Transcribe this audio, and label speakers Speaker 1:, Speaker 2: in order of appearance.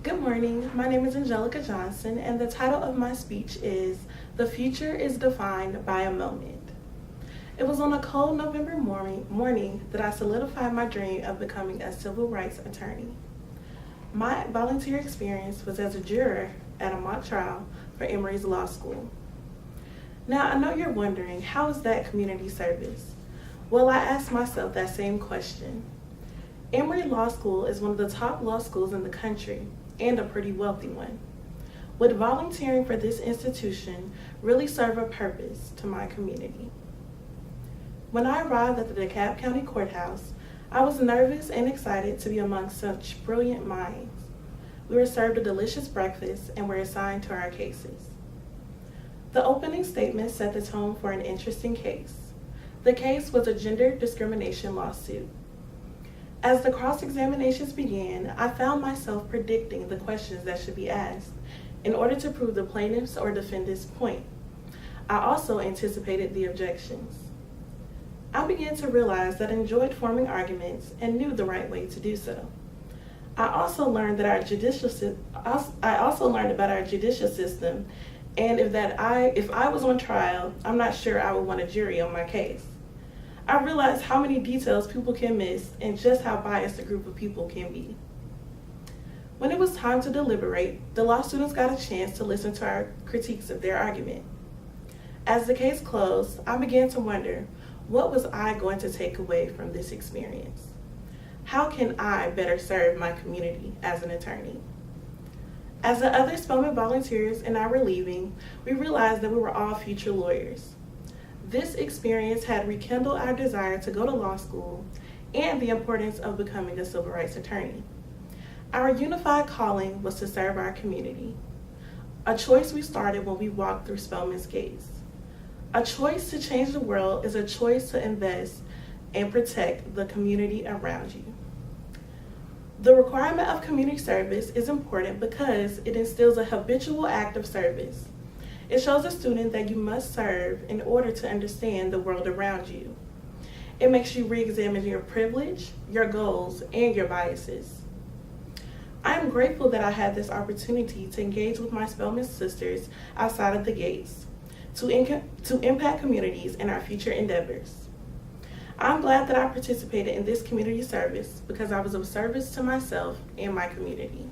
Speaker 1: Good morning. My name is Angelica Johnson, and the title of my speech is "The Future is Defined by a Moment." It was on a cold November morning that I solidified my dream of becoming a civil rights attorney. My volunteer experience was as a juror at a mock trial for Emory's Law School. Now, I know you're wondering, how is that community service? Well, I asked myself that same question. Emory Law School is one of the top law schools in the country, and a pretty wealthy one. Would volunteering for this institution really serve a purpose to my community? When I arrived at the DeKalb County Courthouse, I was nervous and excited to be among such brilliant minds. We were served a delicious breakfast and were assigned to our cases. The opening statement set the tone for an interesting case. The case was a gender discrimination lawsuit. As the cross-examinations began, I found myself predicting the questions that should be asked in order to prove the plaintiff's or defendant's point. I also anticipated the objections. I began to realize that I enjoyed forming arguments and knew the right way to do so. I also learned about our judicial system, and if I was on trial, I'm not sure I would want a jury on my case. I realized how many details people can miss and just how biased a group of people can be. When it was time to deliberate, the law students got a chance to listen to our critiques of their argument. As the case closed, I began to wonder, what was I going to take away from this experience? How can I better serve my community as an attorney? As the other Spelman volunteers and I were leaving, we realized that we were all future lawyers. This experience had rekindled our desire to go to law school and the importance of becoming a civil rights attorney. Our unified calling was to serve our community. A choice we started when we walked through Spelman's gates. A choice to change the world is a choice to invest and protect the community around you. The requirement of community service is important because it instills a habitual act of service. It shows a student that you must serve in order to understand the world around you. It makes you re-examine your privilege, your goals, and your biases. I am grateful that I had this opportunity to engage with my Spelman sisters outside of the gates, to impact communities in our future endeavors. I'm glad that I participated in this community service because I was of service to myself and my community.